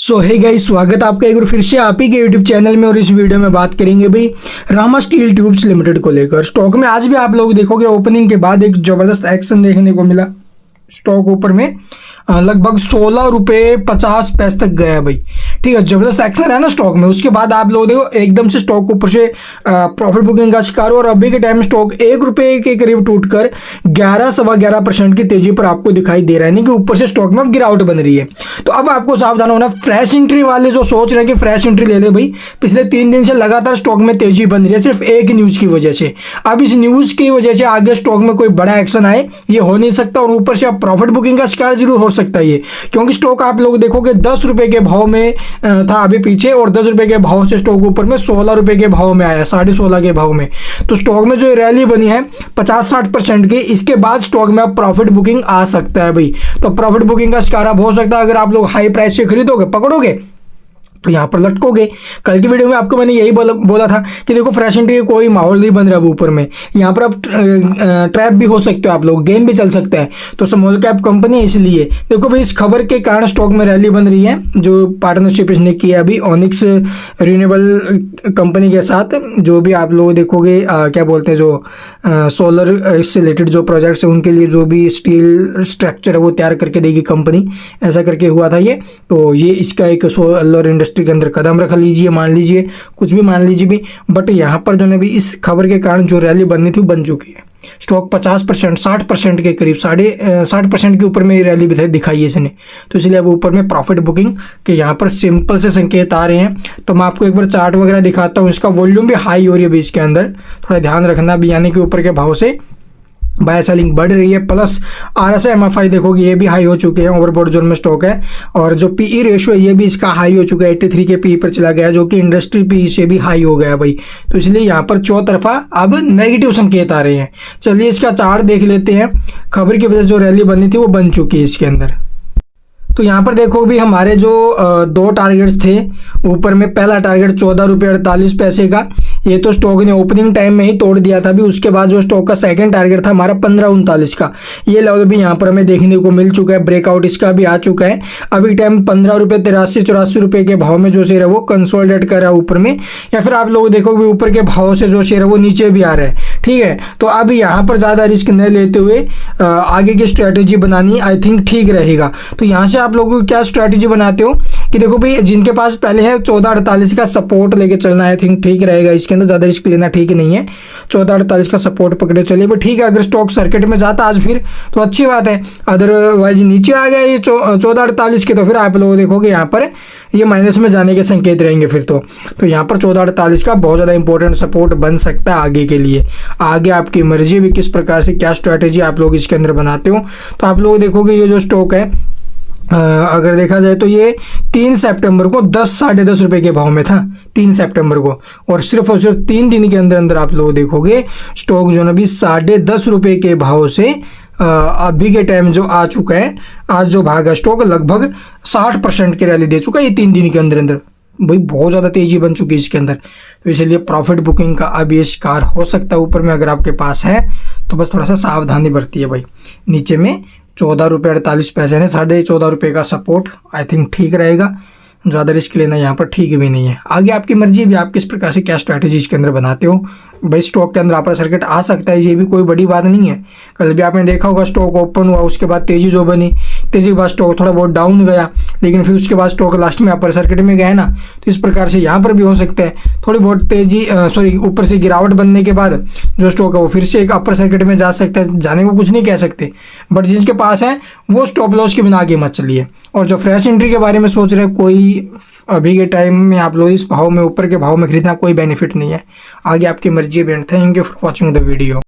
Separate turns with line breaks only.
सो hey guys, स्वागत है आपका एक बार फिर से आप ही के यूट्यूब चैनल में। और इस वीडियो में बात करेंगे भाई रामा स्टील ट्यूब्स लिमिटेड को लेकर। स्टॉक में आज भी आप लोग देखोगे ओपनिंग के बाद एक जबरदस्त एक्शन देखने को मिला। स्टॉक ऊपर में लगभग 16 रुपये 50 पैसे तक गया भाई। ठीक है, जबरदस्त एक्शन है ना स्टॉक में। उसके बाद आप लोग देखो एकदम से स्टॉक ऊपर से प्रॉफिट बुकिंग का शिकार हो और अभी के टाइम में स्टॉक 1 रुपये के करीब टूटकर 11-11.25% की तेजी पर आपको दिखाई दे रहा है। नहीं कि ऊपर से स्टॉक में अब गिरावट बन रही है। तो अब आपको सावधान होना। फ्रेश एंट्री वाले जो सोच रहे हैं कि फ्रेश एंट्री ले ले भाई, पिछले 3 दिन से लगातार स्टॉक में तेजी बन रही है सिर्फ एक न्यूज की वजह से। अब इस न्यूज की वजह से आगे स्टॉक में कोई बड़ा एक्शन आए ये हो नहीं सकता। और ऊपर से अब प्रॉफिट बुकिंग का शिकार जरूर हो सकता है ये, क्योंकि स्टॉक आप लोग देखोगे 10 रुपए के भाव में था अभी पीछे, और 10 रुपए के भाव से स्टॉक ऊपर में 16 रुपए के भाव में आया, 16.5 के भाव में। तो स्टॉक में जो रैली बनी है 50-60% की, इसके बाद स्टॉक में अब प्रॉफिट बुकिंग आ सकता है भाई। तो प्रॉफिट बुकिंग का शिकार अब हो सकता है अगर आप लोग हाई प्राइस से खरीदोगे, पकड़ोगे तो यहाँ पर लटकोगे। कल की वीडियो में आपको मैंने यही बोला था कि देखो फ्रेश एंट्री का कोई माहौल नहीं बन रहा है ऊपर में। यहाँ पर अब ट्रैप भी हो सकते हो आप लोग, गेम भी चल सकता है। तो स्मॉल कैप कंपनी है, इसलिए देखो भाई इस खबर के कारण स्टॉक में रैली बन रही है। जो पार्टनरशिप इसने किया अभी ओनिक्स रिन्यूएबल कंपनी के साथ, जो भी आप लोग देखोगे क्या बोलते हैं जो सोलर से रिलेटेड जो प्रोजेक्ट्स है उनके लिए जो भी स्टील स्ट्रक्चर है वो तैयार करके देगी कंपनी, ऐसा करके हुआ था ये। तो ये इसका एक सोलर इंडस्ट्री के अंदर कदम रख लीजिए, मान लीजिए कुछ भी मान लीजिए भी। बट यहाँ पर जो है भी इस खबर के कारण जो रैली बननी थी बन चुकी है। स्टॉक 50% 60% के करीब 60% के ऊपर में ये रैली भी दिखाई है इसने। तो इसलिए अब ऊपर में प्रॉफिट बुकिंग के यहाँ पर सिंपल से संकेत आ रहे हैं। तो मैं आपको एक बार चार्ट वगैरह दिखाता हूँ। इसका वॉल्यूम भी हाई हो रही है बीच के अंदर, थोड़ा ध्यान रखना भी, यानी कि ऊपर के भाव से बाय सेलिंग बढ़ रही है। प्लस RSI MFI देखोगे ये भी हाई हो चुके हैं, ओवरबॉट जोन में स्टॉक है। और जो PE रेशियो है ये भी इसका हाई हो चुका है, 83 के PE पर चला गया, जो कि इंडस्ट्री PE से भी हाई हो गया भाई। तो इसलिए यहाँ पर चौतरफा अब नेगेटिव संकेत आ रहे हैं। चलिए इसका चार्ट देख लेते हैं। खबर की वजह से जो रैली बनी थी वो बन चुकी है इसके अंदर। तो यहाँ पर देखो भी हमारे जो 2 टारगेट्स थे ऊपर में, पहला टारगेट 14 रुपये 48 पैसे का, ये तो स्टॉक ने ओपनिंग टाइम में ही तोड़ दिया था भी। उसके बाद जो स्टॉक का सेकंड टारगेट था हमारा 15.39 का, ये लेवल भी यहाँ पर हमें देखने को मिल चुका है। ब्रेकआउट इसका भी आ चुका है। अभी टाइम 15 रुपये 83-84 रुपये के भाव में जो शेयर है वो कंसोलिडेट कर रहा है ऊपर में, या फिर आप लोग देखोगे ऊपर के भाव से जो शेयर है वो नीचे भी आ रहा है। ठीक है, तो अब यहाँ पर ज़्यादा रिस्क न लेते हुए आगे की स्ट्रैटेजी बनानी आई थिंक ठीक रहेगा। तो यहाँ से आप लोगों को क्या स्ट्रैटेजी बनाते हो कि देखो भाई जिनके पास पहले है 14.48 का सपोर्ट लेके चलना आई थिंक ठीक रहेगा। इसके अंदर ज़्यादा रिस्क लेना ठीक नहीं है। 14.48 का सपोर्ट पकड़े चलिए भाई, ठीक है। अगर स्टॉक सर्किट में जाता आज फिर तो अच्छी बात है, अदरवाइज नीचे आ गया ये 14.48 के, तो फिर आप लोग देखोगे यहाँ पर ये माइनस में जाने के संकेत रहेंगे फिर तो यहाँ पर 14.48 का बहुत ज़्यादा इंपॉर्टेंट सपोर्ट बन सकता है आगे के लिए। आगे आपकी मर्जी भी किस प्रकार से क्या स्ट्रैटेजी आप लोग इसके अंदर बनाते हो। तो आप लोग देखोगे ये जो स्टॉक है अगर देखा जाए तो ये 3 सितंबर को 10-10.5 रुपये के भाव में था, 3 सितंबर को। और सिर्फ 3 दिन के अंदर अंदर आप लोग देखोगे स्टॉक जो है अभी 10.5 रुपये के भाव से अभी के टाइम जो आ चुका है, आज जो भागा स्टॉक लगभग 60% की रैली दे चुका है ये 3 दिन के अंदर अंदर भाई। बहुत ज़्यादा तेजी बन चुकी है इसके अंदर। तो इसलिए प्रॉफिट बुकिंग का अब ये शिकार हो सकता है ऊपर में। अगर आपके पास है तो बस थोड़ा सा सावधानी बरती है भाई। नीचे में 14 रुपये 48 पैसे ने 14.5 रुपये का सपोर्ट आई थिंक ठीक रहेगा। ज़्यादा रिस्क लेना यहाँ पर ठीक भी नहीं है। आगे आपकी मर्जी भी, आप किस प्रकार से क्या स्ट्रैटेजी इसके अंदर बनाते हो भाई। स्टॉक के अंदर अपर सर्किट आ सकता है, ये भी कोई बड़ी बात नहीं है। कल भी आपने देखा होगा स्टॉक ओपन हुआ, उसके बाद तेजी जो बनी, तेजी के बाद स्टॉक थोड़ा बहुत डाउन गया, लेकिन फिर उसके बाद स्टॉक लास्ट में अपर सर्किट में गया ना। तो इस प्रकार से यहाँ पर भी हो सकता है थोड़ी बहुत तेजी ऊपर से गिरावट बनने के बाद जो स्टॉक है वो फिर से एक अपर सर्किट में जा सकता है। जाने को कुछ नहीं कह सकते, बट जिसके पास है वो स्टॉप लॉस के बिना आगे मत चलिए। और जो फ्रेश एंट्री के बारे में सोच रहे हैं, कोई अभी के टाइम में आप लोग इस भाव में ऊपर के भाव में खरीदना कोई बेनिफिट नहीं है। आगे आपकी मर्जी है। Thank you for watching the video.